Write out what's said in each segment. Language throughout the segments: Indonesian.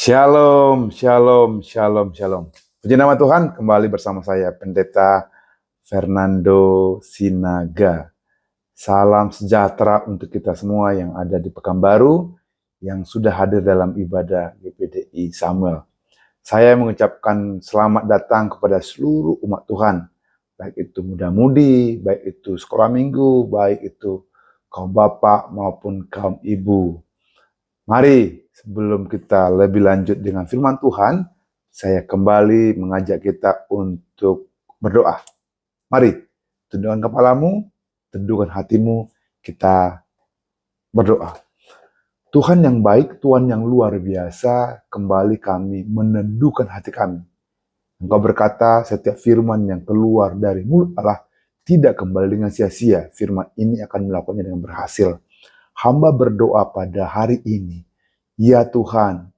Shalom, shalom, shalom, shalom. Puji nama Tuhan, kembali bersama saya, Pendeta Fernando Sinaga. Salam sejahtera untuk kita semua yang ada di Pekanbaru, yang sudah hadir dalam ibadah GPDI Samuel. Saya mengucapkan selamat datang kepada seluruh umat Tuhan, baik itu muda-mudi, baik itu sekolah minggu, baik itu kaum bapak maupun kaum ibu. Mari sebelum kita lebih lanjut dengan firman Tuhan, saya kembali mengajak kita untuk berdoa. Mari, tundukkan kepalamu, teduhkan hatimu, kita berdoa. Tuhan yang baik, Tuhan yang luar biasa, kembali kami meneduhkan hati kami. Engkau berkata, setiap firman yang keluar dari mulut Allah tidak kembali dengan sia-sia. Firman ini akan melakukannya dengan berhasil. Hamba berdoa pada hari ini, ya Tuhan,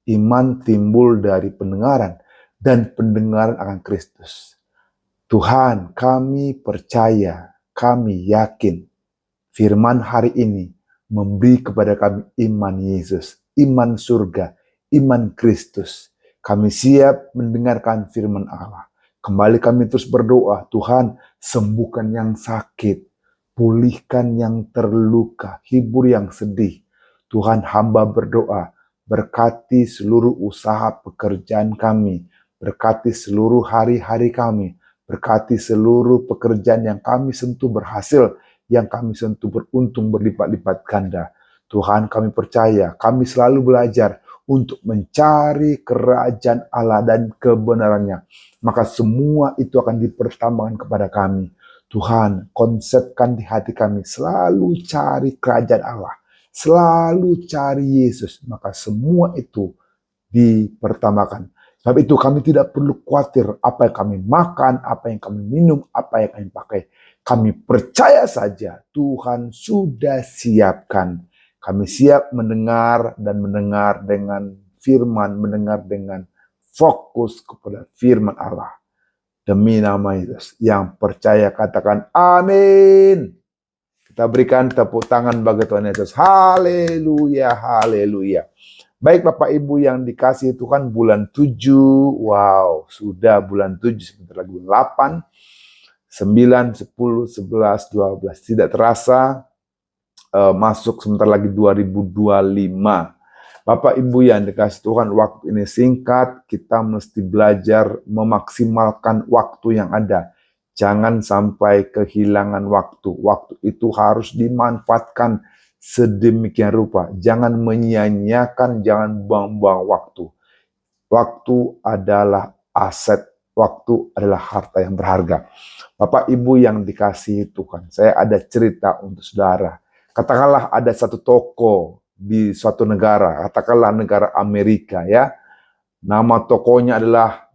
iman timbul dari pendengaran dan pendengaran akan Kristus. Tuhan, kami percaya, kami yakin firman hari ini memberi kepada kami iman Yesus, iman surga, iman Kristus. Kami siap mendengarkan firman Allah. Kembali kami terus berdoa, Tuhan, sembuhkan yang sakit, pulihkan yang terluka, hibur yang sedih. Tuhan, hamba berdoa, berkati seluruh usaha pekerjaan kami, berkati seluruh hari-hari kami, berkati seluruh pekerjaan yang kami sentuh berhasil, yang kami sentuh beruntung berlipat-lipat ganda. Tuhan, kami percaya, kami selalu belajar untuk mencari kerajaan Allah dan kebenarannya. Maka semua itu akan dipertambakan kepada kami. Tuhan, konsepkan di hati kami selalu cari kerajaan Allah, selalu cari Yesus, maka semua itu dipertambahkan. Sebab itu kami tidak perlu khawatir apa yang kami makan, apa yang kami minum, apa yang kami pakai. Kami percaya saja Tuhan sudah siapkan. Kami siap mendengar dan mendengar dengan firman, mendengar dengan fokus kepada firman Allah. Demi nama Yesus, yang percaya katakan amin. Kita berikan tepuk tangan bagi Tuhan Yesus. Haleluya, haleluya. Baik Bapak Ibu yang dikasihi Tuhan, bulan 7, wow, sudah bulan 7, sebentar lagi bulan 8, 9, 10, 11, 12. Tidak terasa masuk sebentar lagi 2025. Bapak Ibu yang dikasihi Tuhan, waktu ini singkat, kita mesti belajar memaksimalkan waktu yang ada. Jangan sampai kehilangan waktu. Waktu itu harus dimanfaatkan sedemikian rupa. Jangan menyia-nyiakan, jangan buang-buang waktu. Waktu adalah aset, waktu adalah harta yang berharga. Bapak Ibu yang dikasihi Tuhan, saya ada cerita untuk saudara. Katakanlah ada satu toko di suatu negara, katakanlah negara Amerika ya. Nama tokonya adalah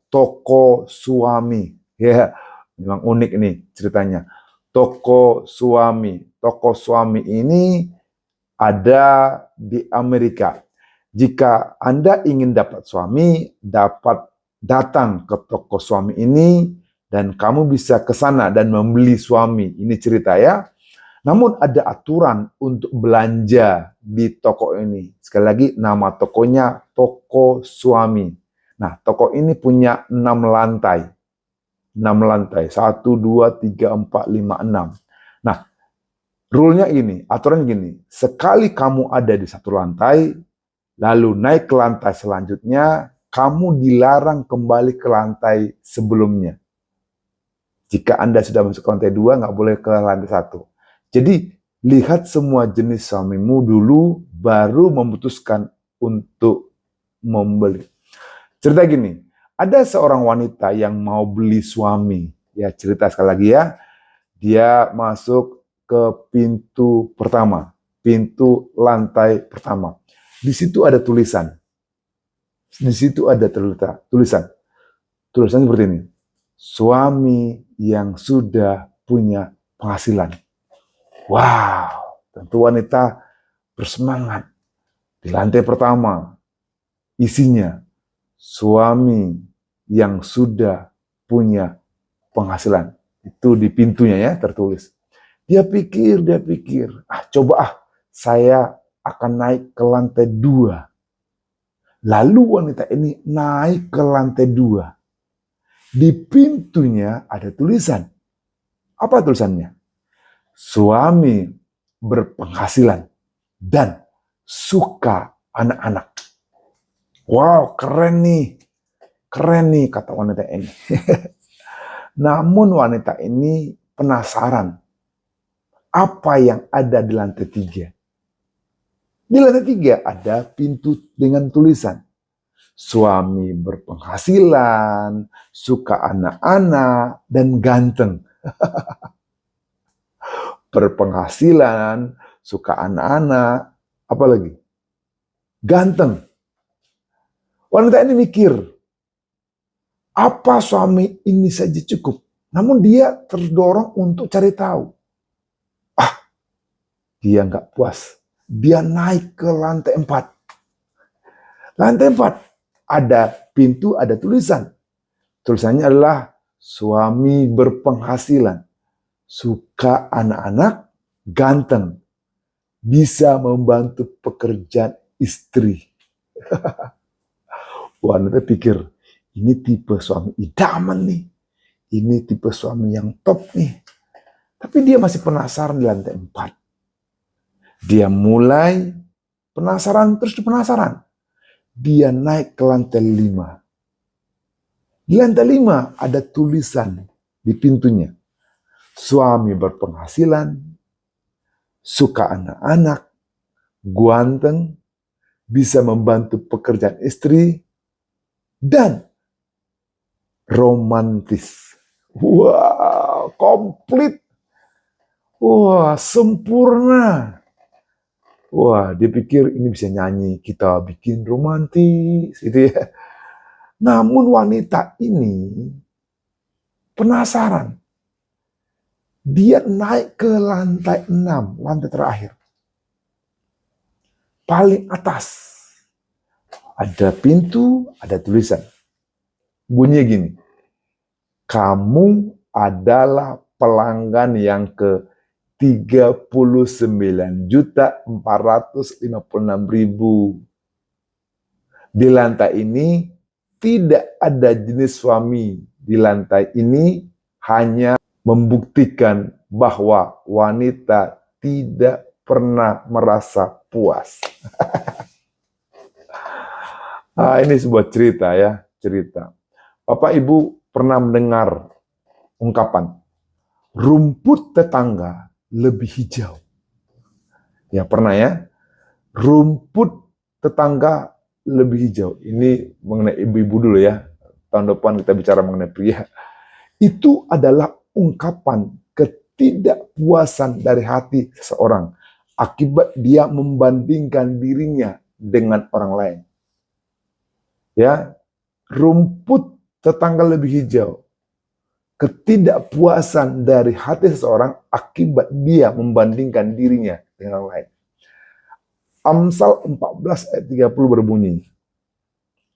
Toko Suami. Ya, memang unik ini ceritanya. Toko Suami. Toko Suami ini ada di Amerika. Jika Anda ingin dapat suami, dapat datang ke toko suami ini dan kamu bisa ke sana dan membeli suami. Ini cerita ya. Namun ada aturan untuk belanja di toko ini. Sekali lagi nama tokonya Toko Suami. Nah, toko ini punya 6 lantai. 6 lantai. 1, 2, 3, 4, 5, 6. Nah, rule-nya gini, aturan gini. Sekali kamu ada di satu lantai, lalu naik ke lantai selanjutnya, kamu dilarang kembali ke lantai sebelumnya. Jika Anda sudah masuk ke lantai 2, nggak boleh ke lantai 1. Jadi, lihat semua jenis suamimu dulu, baru memutuskan untuk membeli. Cerita gini, ada seorang wanita yang mau beli suami. Ya, cerita sekali lagi ya. Dia masuk ke pintu pertama, pintu lantai pertama. Di situ ada tulisan. Di situ ada tulisan. Tulisan seperti ini. Suami yang sudah punya penghasilan. Wow, tentu wanita bersemangat. Di lantai pertama, isinya suami yang sudah punya penghasilan. Itu di pintunya ya tertulis. Dia pikir, coba saya akan naik ke lantai 2. Lalu wanita ini naik ke lantai 2. Di pintunya ada tulisan. Apa tulisannya? Suami berpenghasilan dan suka anak-anak. Wow, keren nih kata wanita ini. Namun wanita ini penasaran apa yang ada di lantai 3. Di lantai 3 ada pintu dengan tulisan, suami berpenghasilan, suka anak-anak, dan ganteng. Berpenghasilan, suka anak-anak, apa lagi? Ganteng. Wanita ini mikir, apa suami ini saja cukup? Namun dia terdorong untuk cari tahu. Dia nggak puas. Dia naik ke lantai 4. Lantai 4 ada pintu, ada tulisan. Tulisannya adalah suami berpenghasilan, suka anak-anak, ganteng, bisa membantu pekerjaan istri. Wanita pikir, ini tipe suami idaman nih. Ini tipe suami yang top nih. Tapi dia masih penasaran di lantai 4. Dia mulai penasaran, terus penasaran. Dia naik ke lantai 5. Di lantai 5 ada tulisan di pintunya. Suami berpenghasilan, suka anak-anak, ganteng, bisa membantu pekerjaan istri, dan romantis. Wah, komplit. Wah, sempurna. Wah, dia pikir ini bisa nyanyi, kita bikin romantis, gitu ya. Namun wanita ini penasaran. Dia naik ke lantai 6, lantai terakhir. Paling atas. Ada pintu, ada tulisan. Bunyinya gini, kamu adalah pelanggan yang ke 39.456.000. Di lantai ini tidak ada jenis suami. Di lantai ini hanya membuktikan bahwa wanita tidak pernah merasa puas. Ini sebuah cerita ya, cerita. Bapak Ibu pernah mendengar ungkapan, rumput tetangga lebih hijau. Ya pernah ya, rumput tetangga lebih hijau. Ini mengenai ibu-ibu dulu ya, tahun depan kita bicara mengenai pria. Itu adalah ungkapan ketidakpuasan dari hati seseorang akibat dia membandingkan dirinya dengan orang lain. Ya, rumput tetangga lebih hijau. Ketidakpuasan dari hati seseorang akibat dia membandingkan dirinya dengan orang lain. Amsal 14 ayat 30 berbunyi.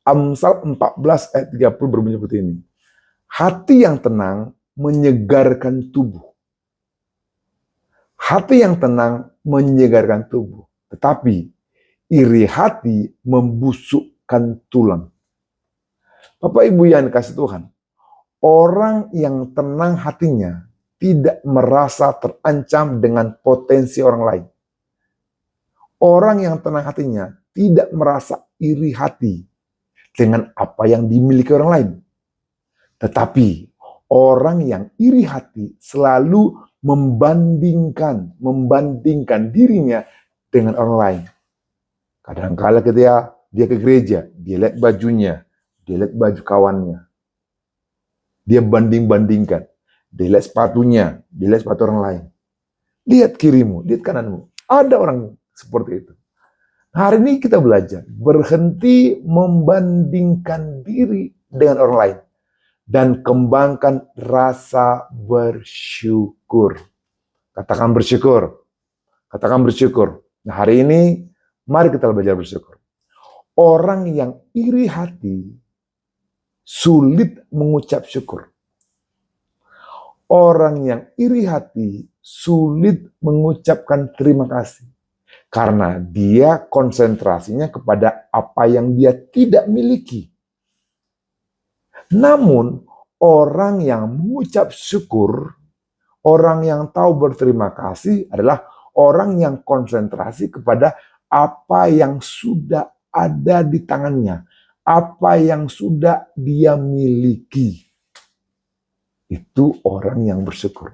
Amsal 14 ayat 30 berbunyi seperti ini. Hati yang tenang menyegarkan tubuh. Hati yang tenang menyegarkan tubuh. Tetapi iri hati membusukkan tulang. Bapak Ibu yang dikasih Tuhan, orang yang tenang hatinya tidak merasa terancam dengan potensi orang lain. Orang yang tenang hatinya tidak merasa iri hati dengan apa yang dimiliki orang lain. Tetapi orang yang iri hati selalu membandingkan dirinya dengan orang lain. Kadang-kala ketika dia ke gereja, dia lihat bajunya, dia lihat baju kawannya. Dia banding-bandingkan. Dia lihat sepatunya, dia lihat sepatu orang lain. Lihat kirimu, lihat kananmu. Ada orang seperti itu. Hari ini kita belajar berhenti membandingkan diri dengan orang lain dan kembangkan rasa bersyukur. Katakan bersyukur. Katakan bersyukur. Nah, hari ini mari kita belajar bersyukur. Orang yang iri hati sulit mengucap syukur. Orang yang iri hati sulit mengucapkan terima kasih. Karena dia konsentrasinya kepada apa yang dia tidak miliki. Namun, orang yang mengucap syukur, orang yang tahu berterima kasih adalah orang yang konsentrasi kepada apa yang sudah ada di tangannya, apa yang sudah dia miliki. Itu orang yang bersyukur.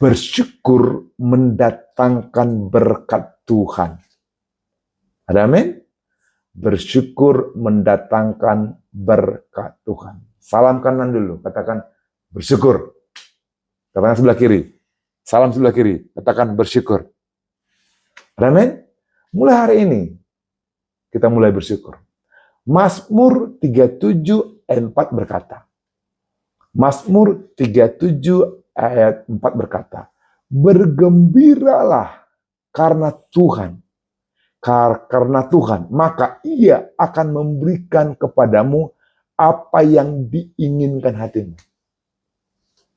Bersyukur mendatangkan berkat Tuhan. Ada amin? Bersyukur mendatangkan berkat Tuhan. Salam kanan dulu, katakan bersyukur. Katakan sebelah kiri. Salam sebelah kiri, katakan bersyukur. Ada amin? Mulai hari ini, kita mulai bersyukur. Mazmur 37 ayat 4 berkata, Mazmur 37 ayat 4 berkata, bergembiralah karena Tuhan, maka Ia akan memberikan kepadamu apa yang diinginkan hatimu.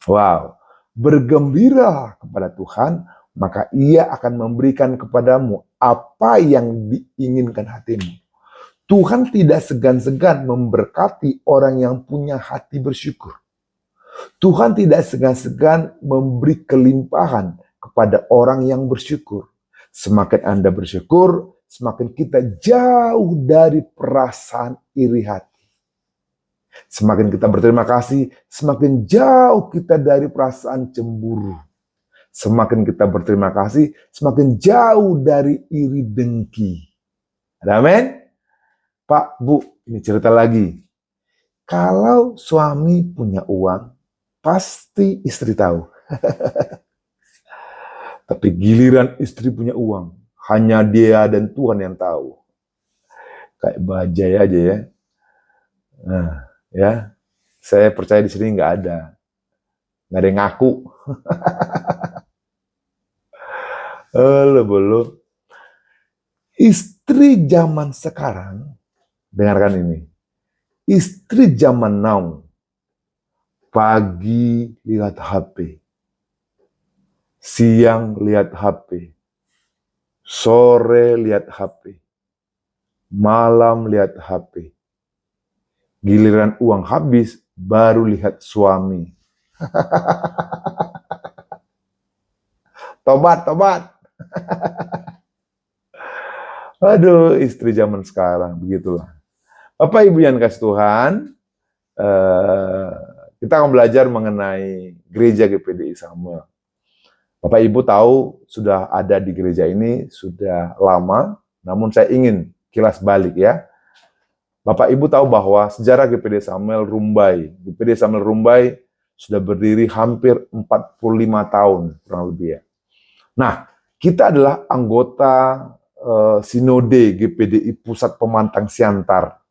Wow, bergembiralah kepada Tuhan, maka Ia akan memberikan kepadamu apa yang diinginkan hatimu. Tuhan tidak segan-segan memberkati orang yang punya hati bersyukur. Tuhan tidak segan-segan memberi kelimpahan kepada orang yang bersyukur. Semakin Anda bersyukur, semakin kita jauh dari perasaan iri hati. Semakin kita berterima kasih, semakin jauh kita dari perasaan cemburu. Semakin kita berterima kasih, semakin jauh dari iri dengki. Ada amin? Pak, Bu, ini cerita lagi. Kalau suami punya uang, pasti istri tahu. Tapi giliran istri punya uang, hanya dia dan Tuhan yang tahu. Kayak bajai aja ya. Nah, ya, saya percaya di sini nggak ada yang ngaku. Belum. Istri zaman sekarang, dengarkan ini. Istri zaman now, pagi lihat HP, siang lihat HP, sore lihat HP, malam lihat HP. Giliran uang habis, baru lihat suami. Tobat. Aduh, istri zaman sekarang, begitulah. Bapak Ibu yang kasih Tuhan, kita akan belajar mengenai gereja GPDI Samuel. Bapak Ibu tahu sudah ada di gereja ini sudah lama, namun saya ingin kilas balik ya. Bapak Ibu tahu bahwa sejarah GPDI Samuel Rumbai. GPDI Samuel Rumbai sudah berdiri hampir 45 tahun kurang lebih ya. Nah, kita adalah anggota Sinode GPDI Pusat Pemantang Siantar.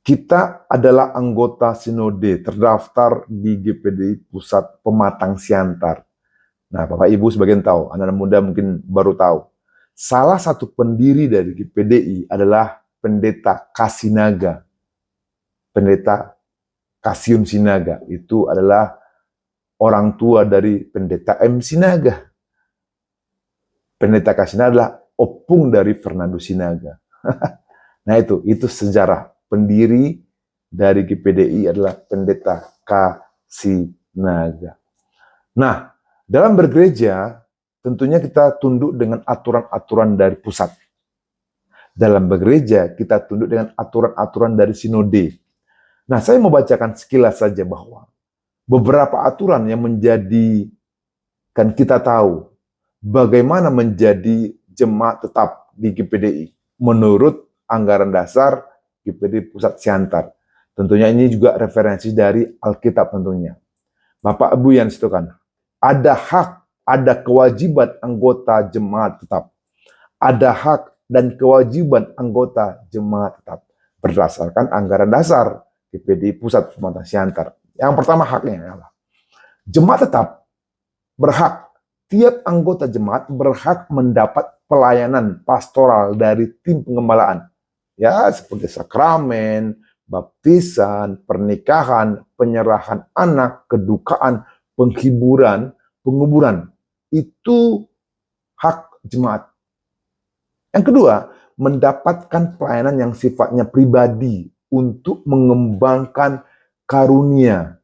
Kita adalah anggota Sinode terdaftar di GPDI Pusat Pematang Siantar. Nah, Bapak Ibu sebagian tahu, anak-anak muda mungkin baru tahu. Salah satu pendiri dari GPDI adalah Pendeta Kasinaga. Pendeta Kasium Sinaga. Itu adalah orang tua dari Pendeta M. Sinaga. Pendeta Kasinaga adalah opung dari Fernando Sinaga. Nah itu sejarah. Pendiri dari GPDI adalah Pendeta Kasinaga. Nah, dalam bergereja, tentunya kita tunduk dengan aturan-aturan dari pusat. Dalam bergereja, kita tunduk dengan aturan-aturan dari sinode. Nah, saya mau bacakan sekilas saja bahwa beberapa aturan yang menjadikan kita tahu bagaimana menjadi jemaat tetap di GPDI menurut anggaran dasar GPDI Pusat Siantar. Tentunya ini juga referensi dari Alkitab tentunya. Bapak Ibu yang disitukan, ada hak, ada kewajiban anggota jemaat tetap. Ada hak dan kewajiban anggota jemaat tetap berdasarkan anggaran dasar GPDI Pusat Pemantang Siantar. Yang pertama haknya adalah jemaat tetap berhak, tiap anggota jemaat berhak mendapat pelayanan pastoral dari tim pengembalaan. Ya, seperti sakramen, baptisan, pernikahan, penyerahan anak, kedukaan, penghiburan, penguburan. Itu hak jemaat. Yang kedua, mendapatkan pelayanan yang sifatnya pribadi untuk mengembangkan karunia.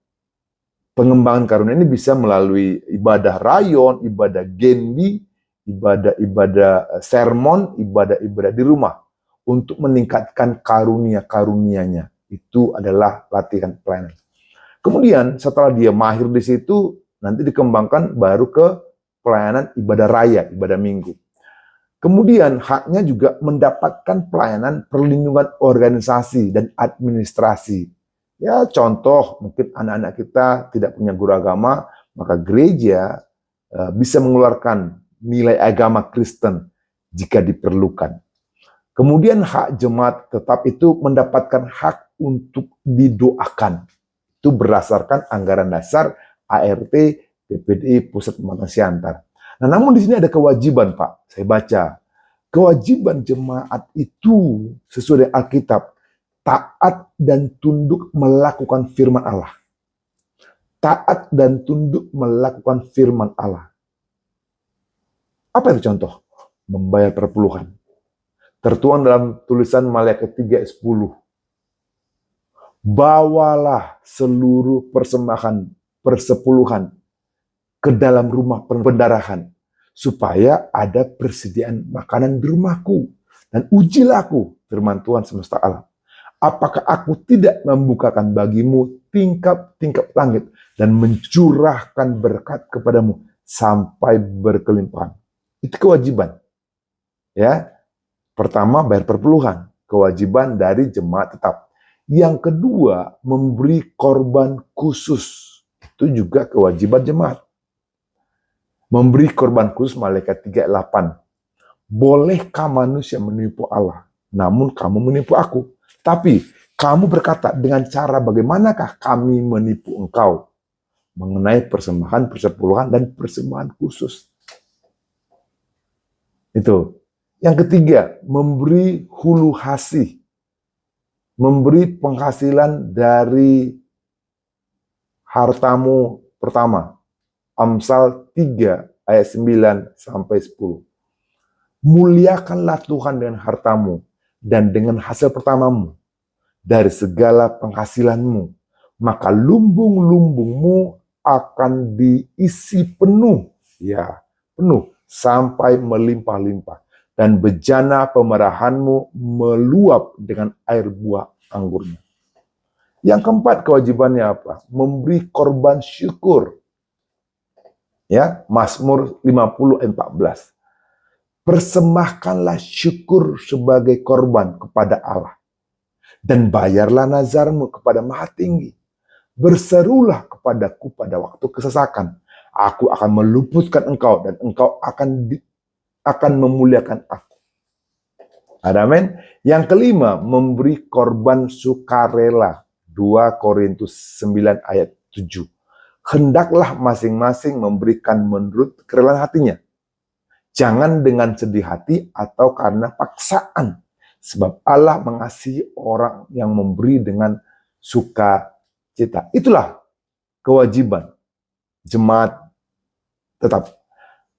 Pengembangan karunia ini bisa melalui ibadah rayon, ibadah genbi, ibadah-ibadah sermon, ibadah-ibadah di rumah untuk meningkatkan karunia-karunianya. Itu adalah latihan pelayanan. Kemudian setelah dia mahir di situ, nanti dikembangkan baru ke pelayanan ibadah raya, ibadah minggu. Kemudian haknya juga mendapatkan pelayanan perlindungan organisasi dan administrasi. Ya contoh, mungkin anak-anak kita tidak punya guru agama, maka gereja bisa mengeluarkan nilai agama Kristen jika diperlukan. Kemudian hak jemaat tetap itu mendapatkan hak untuk didoakan. Itu berdasarkan anggaran dasar ART PPDI Pusat Pembangunan Siantar. Nah, namun di sini ada kewajiban, Pak. Saya baca. Kewajiban jemaat itu sesuai dengan Alkitab, taat dan tunduk melakukan firman Allah. Taat dan tunduk melakukan firman Allah. Apa itu contoh? Membayar perpuluhan. Tertuang dalam tulisan Maliaki 3 ayat 10. Bawalah seluruh persembahan persepuluhan ke dalam rumah pendarahan, supaya ada persediaan makanan di rumahku. Dan ujilah aku, firman Tuhan semesta alam. Apakah aku tidak membukakan bagimu tingkap-tingkap langit dan mencurahkan berkat kepadamu sampai berkelimpahan. Itu kewajiban. Ya, pertama bayar perpuluhan, kewajiban dari jemaat tetap. Yang kedua, memberi korban khusus. Itu juga kewajiban jemaat. Memberi korban khusus, Malaikat 3:8. Bolehkah manusia menipu Allah? Namun kamu menipu aku. Tapi kamu berkata, dengan cara bagaimanakah kami menipu engkau? Mengenai persembahan, persepuluhan, dan persembahan khusus. Itu. Yang ketiga, memberi hulu hasih. Memberi penghasilan dari hartamu pertama. Amsal 3 ayat 9 sampai 10. Muliakanlah Tuhan dengan hartamu dan dengan hasil pertamamu dari segala penghasilanmu, maka lumbung-lumbungmu akan diisi penuh, ya, penuh sampai melimpah-limpah, dan bejana pemerahanmu meluap dengan air buah anggurnya. Yang keempat, kewajibannya apa? Memberi korban syukur. Ya, Mazmur 50 ayat 14. Persembahkanlah syukur sebagai korban kepada Allah, dan bayarlah nazarmu kepada Maha Tinggi. Berserulah kepadaku pada waktu kesesakan. Aku akan meluputkan engkau, dan engkau akan memuliakan aku. Amin. Yang kelima, memberi korban sukarela. 2 Korintus 9 ayat 7. Hendaklah masing-masing memberikan menurut kerelaan hatinya. Jangan dengan sedih hati atau karena paksaan. Sebab Allah mengasihi orang yang memberi dengan sukacita. Itulah kewajiban jemaat tetap.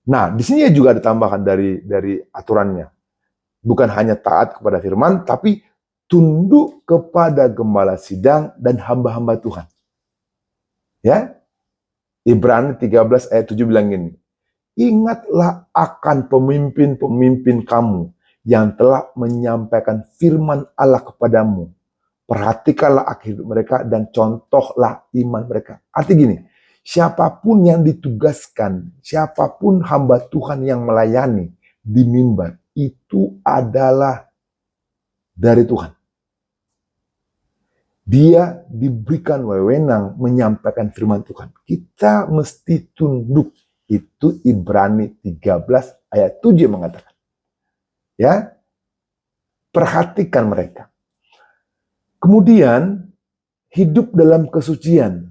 Nah, di sini juga ditambahkan dari aturannya. Bukan hanya taat kepada firman, tapi tunduk kepada gembala sidang dan hamba-hamba Tuhan. Ya, Ibrani 13 ayat 7 bilang gini, ingatlah akan pemimpin-pemimpin kamu yang telah menyampaikan firman Allah kepadamu. Perhatikanlah akhir hidup mereka dan contohlah iman mereka. Arti gini, siapapun yang ditugaskan, siapapun hamba Tuhan yang melayani di mimbar, itu adalah dari Tuhan. Dia diberikan wewenang menyampaikan firman Tuhan. Kita mesti tunduk. Itu Ibrani 13 ayat 7 mengatakan. Ya, perhatikan mereka. Kemudian hidup dalam kesucian.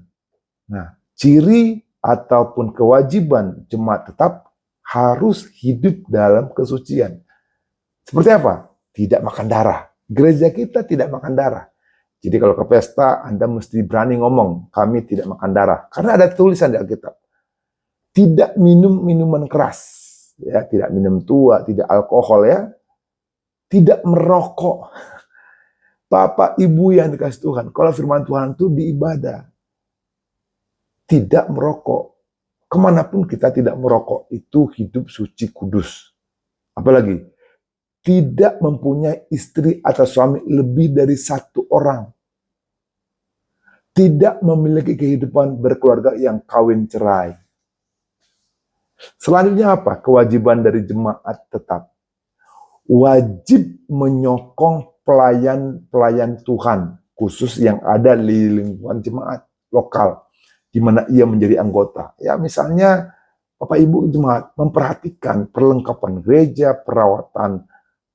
Nah, ciri ataupun kewajiban jemaat tetap harus hidup dalam kesucian. Seperti apa? Tidak makan darah. Gereja kita tidak makan darah. Jadi kalau ke pesta, Anda mesti berani ngomong, kami tidak makan darah. Karena ada tulisan di Alkitab. Tidak minum minuman keras. Ya, tidak minum tua, tidak alkohol ya. tidak merokok. Bapak Ibu yang dikasih Tuhan, kalau firman Tuhan itu di ibadah, tidak merokok. Kemanapun kita tidak merokok, itu hidup suci kudus. Apalagi, tidak mempunyai istri atau suami lebih dari satu orang. Tidak memiliki kehidupan berkeluarga yang kawin cerai. Selanjutnya apa? Kewajiban dari jemaat tetap. Wajib menyokong pelayan-pelayan Tuhan, khusus yang ada di lingkungan jemaat lokal, di mana ia menjadi anggota. Ya, misalnya Bapak Ibu jemaat memperhatikan perlengkapan gereja, perawatan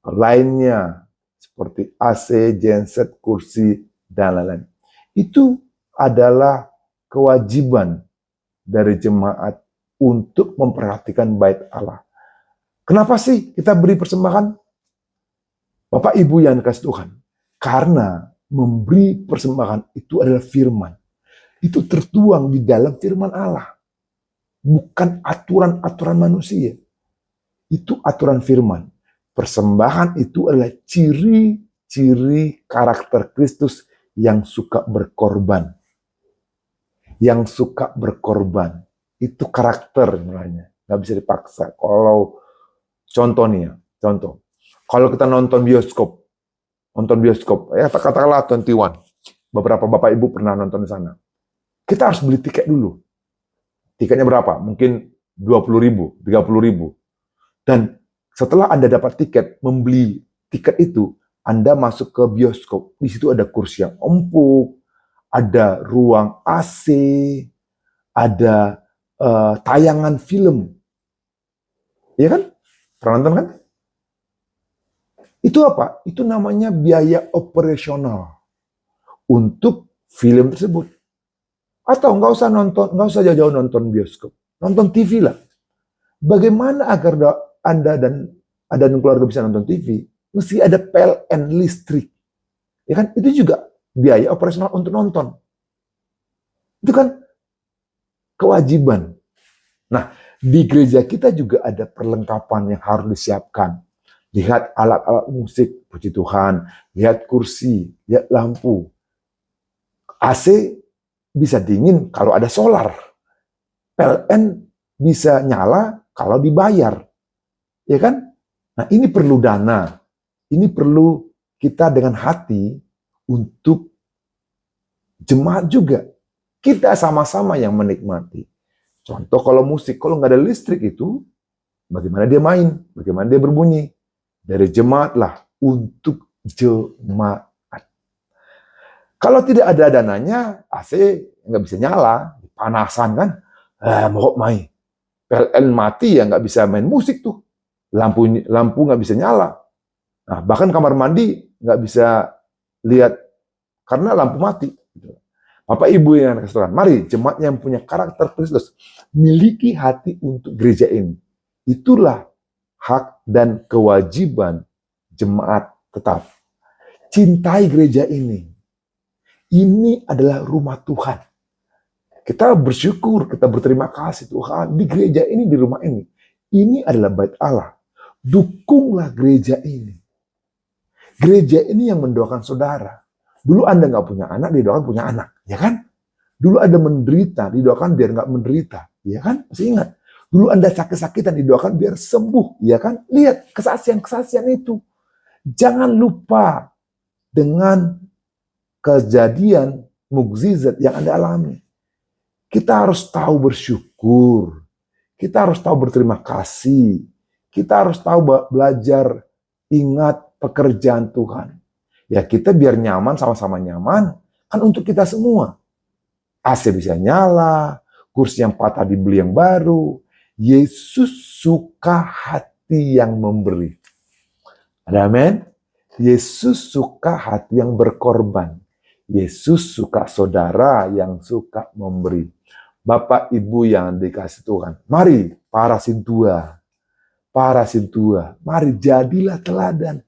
lainnya, seperti AC, genset, kursi, dan lain-lain. Itu adalah kewajiban dari jemaat untuk memperhatikan bait Allah. Kenapa sih kita beri persembahan? Bapak Ibu yang dikasih Tuhan, karena memberi persembahan itu adalah firman. Itu tertuang di dalam firman Allah. Bukan aturan-aturan manusia. Itu aturan firman. Persembahan itu adalah ciri-ciri karakter Kristus yang suka berkorban. Yang suka berkorban. Itu karakter namanya. Nggak bisa dipaksa. Kalau contoh nih ya, contoh. Kalau kita nonton bioskop, ya katakanlah 21, beberapa Bapak Ibu pernah nonton di sana. Kita harus beli tiket dulu. Tiketnya berapa? Mungkin 20.000, 30.000. Dan setelah Anda dapat tiket, membeli tiket itu, Anda masuk ke bioskop. Di situ ada kursi yang empuk, ada ruang AC, ada tayangan film. Iya kan? Pernah nonton kan? Itu apa? Itu namanya biaya operasional untuk film tersebut. Atau nggak usah jauh-jauh nonton bioskop, nonton TV lah. Bagaimana agar Anda dan keluarga bisa nonton TV? Mesti ada PLN listrik, ya kan? Itu juga biaya operasional untuk nonton. Itu kan kewajiban. Nah, di gereja kita juga ada perlengkapan yang harus disiapkan. Lihat alat-alat musik, puji Tuhan. Lihat kursi, lihat lampu. AC bisa dingin kalau ada solar. PLN bisa nyala kalau dibayar. Ya kan? Nah, ini perlu dana. Ini perlu kita dengan hati untuk jemaat juga. Kita sama-sama yang menikmati. Contoh kalau musik, kalau nggak ada listrik itu, bagaimana dia main? Bagaimana dia berbunyi? Dari jemaat lah, untuk jemaat. Kalau tidak ada dananya, AC nggak bisa nyala, panasan kan, mau main. PLN mati ya nggak bisa main musik tuh, lampu nggak bisa nyala. Nah, bahkan kamar mandi nggak bisa lihat karena lampu mati. Bapak Ibu yang kasih Tuhan, mari jemaat yang punya karakter Kristus miliki hati untuk gereja ini. Itulah hak dan kewajiban jemaat tetap. Cintai gereja ini. Ini adalah rumah Tuhan. Kita bersyukur, kita berterima kasih Tuhan di gereja ini, di rumah ini. Ini adalah bait Allah. Dukunglah gereja ini. Gereja ini yang mendoakan saudara. Dulu Anda nggak punya anak, didoakan punya anak. Ya kan? Dulu Anda menderita, didoakan biar nggak menderita. Ya kan? Masih ingat? Dulu Anda sakit-sakitan, didoakan biar sembuh. Ya kan? Lihat kesaksian-kesaksian itu. Jangan lupa dengan kejadian mukjizat yang Anda alami. Kita harus tahu bersyukur. Kita harus tahu berterima kasih. Kita harus tahu belajar ingat pekerjaan Tuhan. Ya kita biar nyaman, sama-sama nyaman. Kan untuk kita semua. AC bisa nyala, kursi yang patah dibeli yang baru. Yesus suka hati yang memberi. Ada amin? Yesus suka hati yang berkorban. Yesus suka saudara yang suka memberi. Bapak Ibu yang dikasih Tuhan, mari para sintua, mari jadilah teladan.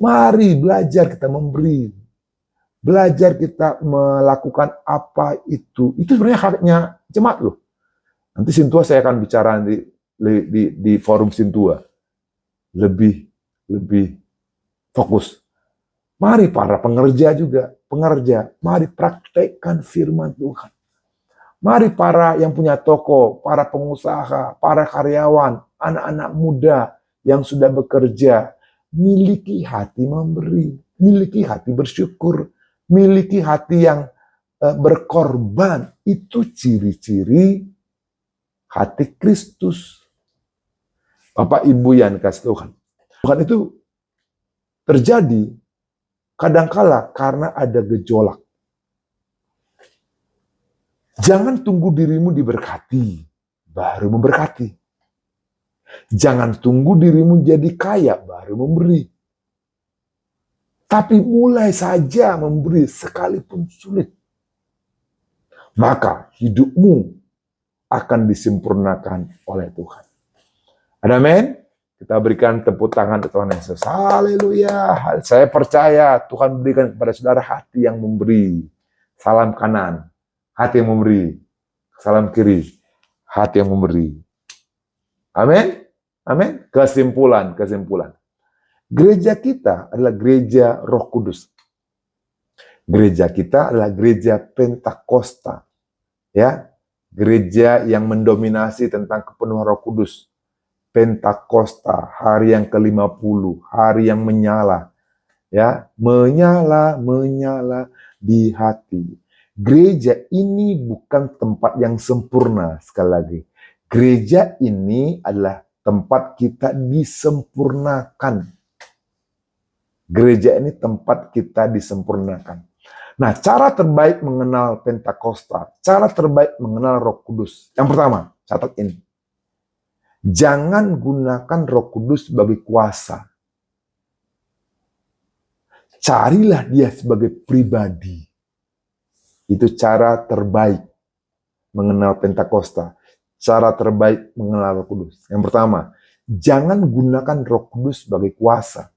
Mari belajar kita memberi. Belajar kita melakukan apa itu. Itu sebenarnya haknya jemaat loh. Nanti Sintua saya akan bicara di forum Sintua. lebih fokus. Mari para pengerja juga, mari praktekkan firman Tuhan. Mari para yang punya toko, para pengusaha, para karyawan, anak-anak muda yang sudah bekerja, miliki hati memberi, miliki hati bersyukur, miliki hati yang berkorban. Itu ciri-ciri hati Kristus. Bapak Ibu yang dikasihi Tuhan. Tuhan itu terjadi kadangkala karena ada gejolak. Jangan tunggu dirimu diberkati, baru memberkati. Jangan tunggu dirimu jadi kaya, baru memberi. Tapi mulai saja memberi sekalipun sulit. Maka hidupmu akan disempurnakan oleh Tuhan. Amin. Kita berikan tepuk tangan untuk Tuhan Yesus. Haleluya. Saya percaya Tuhan berikan kepada saudara hati yang memberi. Salam kanan, hati yang memberi. Salam kiri, hati yang memberi. Amin. Amin. Kesimpulan. Gereja kita adalah gereja Roh Kudus. Gereja kita adalah gereja Pentakosta. Ya. Gereja yang mendominasi tentang kepenuhan Roh Kudus. Pentakosta, hari yang ke-50, hari yang menyala. Ya, menyala di hati. Gereja ini bukan tempat yang sempurna, sekali lagi. Gereja ini adalah tempat kita disempurnakan. Gereja ini tempat kita disempurnakan. Nah, cara terbaik mengenal Pentakosta, cara terbaik mengenal Roh Kudus. Yang pertama, catat ini. Jangan gunakan Roh Kudus sebagai kuasa. Carilah dia sebagai pribadi. Itu cara terbaik mengenal Pentakosta. Cara terbaik mengenal Roh Kudus. Yang pertama, jangan gunakan Roh Kudus sebagai kuasa.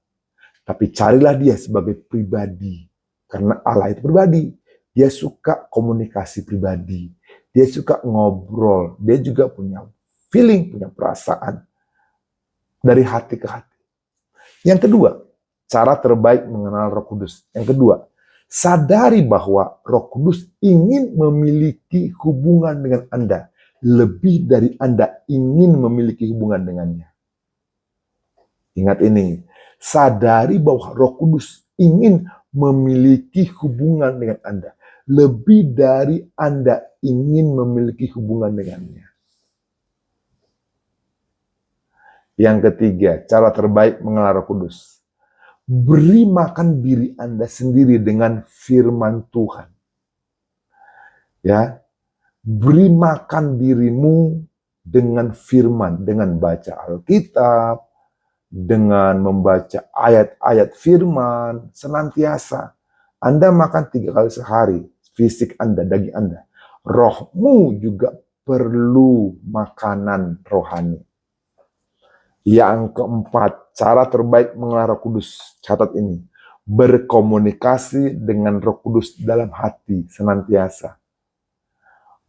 Tapi carilah dia sebagai pribadi. Karena Allah itu pribadi. Dia suka komunikasi pribadi. Dia suka ngobrol. Dia juga punya feeling, punya perasaan dari hati ke hati. Yang kedua, cara terbaik mengenal Roh Kudus. Yang kedua, sadari bahwa Roh Kudus ingin memiliki hubungan dengan Anda lebih dari Anda ingin memiliki hubungan dengannya. Ingat ini, sadari bahwa Roh Kudus ingin memiliki hubungan dengan Anda lebih dari Anda ingin memiliki hubungan dengannya. Yang ketiga, cara terbaik mengenal Roh Kudus. Beri makan diri Anda sendiri dengan firman Tuhan. Ya, beri makan dirimu dengan firman, dengan baca Alkitab, dengan membaca ayat-ayat firman, senantiasa. Anda makan 3 kali sehari, fisik Anda, daging Anda. Rohmu juga perlu makanan rohani. Yang keempat, cara terbaik mengenal Roh Kudus. Catat ini. Berkomunikasi dengan Roh Kudus dalam hati senantiasa.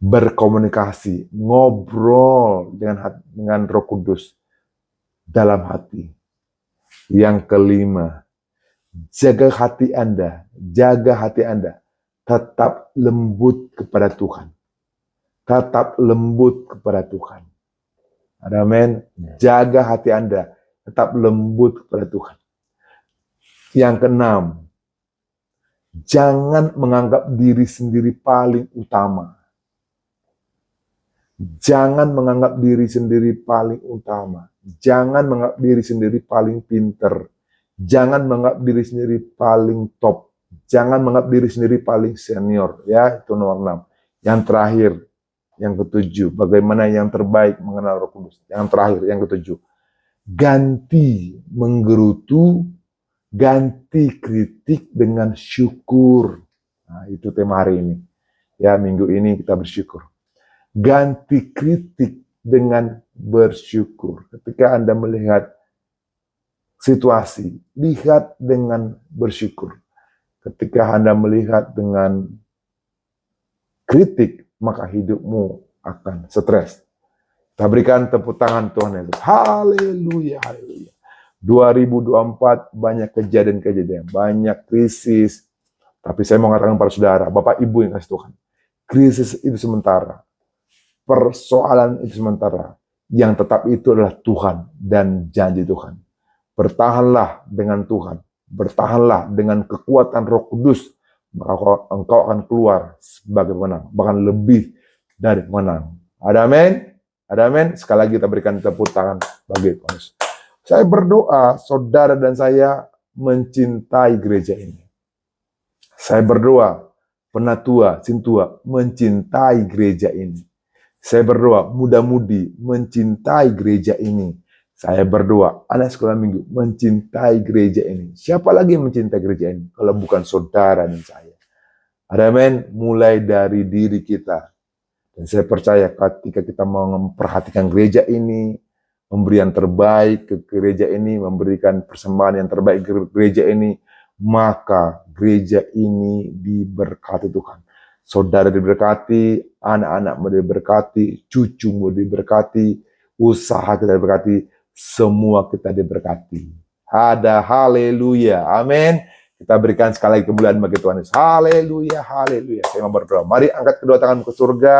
Berkomunikasi, ngobrol dengan Roh Kudus dalam hati. Yang kelima, jaga hati Anda tetap lembut kepada Tuhan. Tetap lembut kepada Tuhan. Amin. Jaga hati Anda tetap lembut kepada Tuhan. Yang keenam, jangan menganggap diri sendiri paling utama. Jangan menganggap diri sendiri paling utama. Jangan menganggap diri sendiri paling pinter. Jangan menganggap diri sendiri paling top. Jangan menganggap diri sendiri paling senior. Ya, itu nomor 6. Yang terakhir, yang ketujuh, bagaimana yang terbaik mengenal Roh Kudus. Yang terakhir, yang ketujuh, ganti menggerutu, ganti kritik dengan syukur. Nah, itu tema hari ini. Ya, minggu ini kita bersyukur. Ganti kritik dengan bersyukur. Ketika Anda melihat situasi, lihat dengan bersyukur. Ketika Anda melihat dengan kritik, maka hidupmu akan stres. Kita berikan tepuk tangan Tuhan Yesus. Haleluya, haleluya. 2024 banyak kejadian-kejadian, banyak krisis. Tapi saya mau mengatakan para saudara, Bapak Ibu yang kasih Tuhan, krisis itu sementara, persoalan itu sementara. Yang tetap itu adalah Tuhan dan janji Tuhan. Bertahanlah dengan Tuhan, bertahanlah dengan kekuatan Roh Kudus, maka engkau akan keluar sebagai pemenang, bahkan lebih dari pemenang. Ada amin? Ada amin? Sekali lagi kita berikan tepuk tangan bagi Paulus. Saya berdoa saudara dan saya mencintai gereja ini. Saya berdoa penatua, sintua mencintai gereja ini. Saya berdoa muda-mudi mencintai gereja ini. Saya berdoa anak sekolah minggu mencintai gereja ini. Siapa lagi yang mencintai gereja ini kalau bukan saudara dan saya? Ada amin? Mulai dari diri kita. Dan saya percaya ketika kita memperhatikan gereja ini, memberi yang terbaik ke gereja ini, memberikan persembahan yang terbaik ke gereja ini, maka gereja ini diberkati Tuhan. Saudara diberkati, anak-anakmu diberkati, cucumu diberkati, usaha kita diberkati, semua kita diberkati. Ada haleluya, amin. Kita berikan sekali lagi kemuliaan bagi Tuhan Yesus. Haleluya, haleluya. Saya mau berdoa. Mari angkat kedua tanganmu ke surga.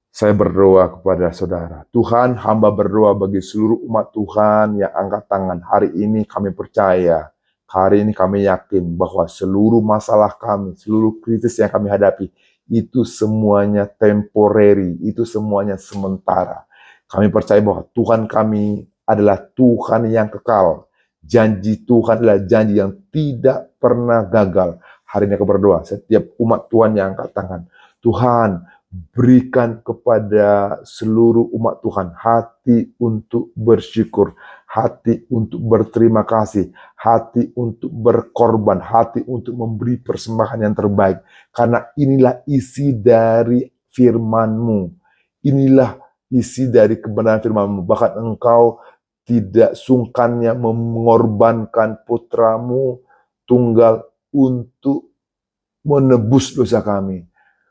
Saya berdoa kepada saudara. Tuhan, hamba berdoa bagi seluruh umat Tuhan yang angkat tangan. Hari ini kami percaya, hari ini kami yakin bahwa seluruh masalah kami, seluruh krisis yang kami hadapi, itu semuanya temporary, itu semuanya sementara. Kami percaya bahwa Tuhan kami adalah Tuhan yang kekal. Janji Tuhan adalah janji yang tidak pernah gagal. Hari ini aku berdoa, setiap umat Tuhan yang angkat tangan, Tuhan, berikan kepada seluruh umat Tuhan hati untuk bersyukur, hati untuk berterima kasih, hati untuk berkorban, hati untuk memberi persembahan yang terbaik. Karena inilah isi dari firman-Mu. Inilah isi dari kebenaran firman-Mu. Bahkan Engkau tidak sungkannya mengorbankan putramu tunggal untuk menebus dosa kami.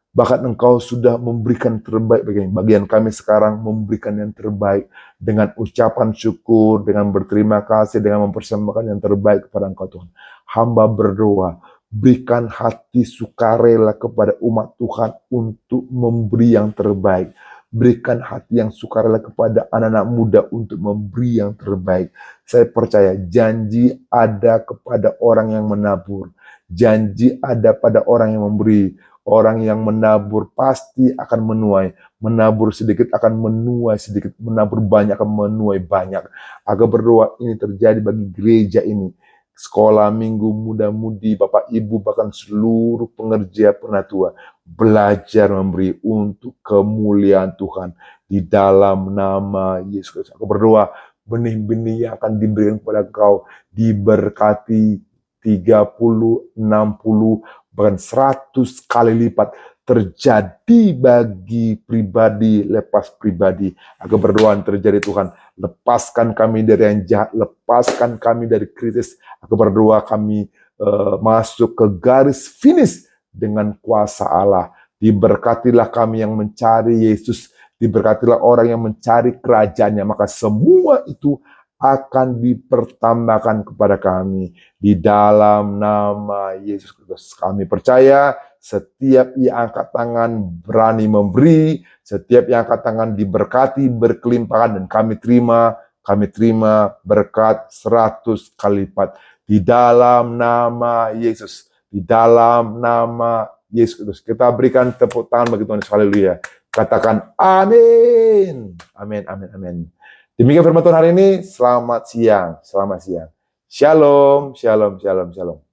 Bahkan Engkau sudah memberikan terbaik bagian kami sekarang, memberikan yang terbaik dengan ucapan syukur, dengan berterima kasih, dengan mempersembahkan yang terbaik kepada Engkau Tuhan. Hamba berdoa, berikan hati sukarela kepada umat Tuhan untuk memberi yang terbaik. Berikan hati yang sukarela kepada anak-anak muda untuk memberi yang terbaik. Saya percaya janji ada kepada orang yang menabur. Janji ada pada orang yang memberi. Orang yang menabur pasti akan menuai. Menabur sedikit akan menuai sedikit. Menabur banyak akan menuai banyak. Aku berdoa ini terjadi bagi gereja ini. Sekolah minggu muda-mudi, Bapak Ibu, bahkan seluruh pengerja penatua. Belajar memberi untuk kemuliaan Tuhan. Di dalam nama Yesus Kristus. Aku berdoa benih-benih yang akan diberikan kepada Kau diberkati 30, 60, bahkan 100 kali lipat terjadi bagi pribadi lepas pribadi. Aku berdoa terjadi Tuhan. Lepaskan kami dari yang jahat, lepaskan kami dari krisis. Aku berdoa kami masuk ke garis finish dengan kuasa Allah. Diberkatilah kami yang mencari Yesus, diberkatilah orang yang mencari kerajaannya, maka semua itu akan dipertambahkan kepada kami di dalam nama Yesus Kristus. Kami percaya setiap yang angkat tangan berani memberi, setiap yang angkat tangan diberkati berkelimpahan, dan kami terima berkat 100 kali lipat di dalam nama Yesus, di dalam nama Yesus Kristus. Kita berikan tepuk tangan bagi Tuhan Yesus. Haleluya. Katakan amin. Amin, amin, amin. Demikian firman Tuhan hari ini. Selamat siang. Shalom, shalom, shalom, shalom.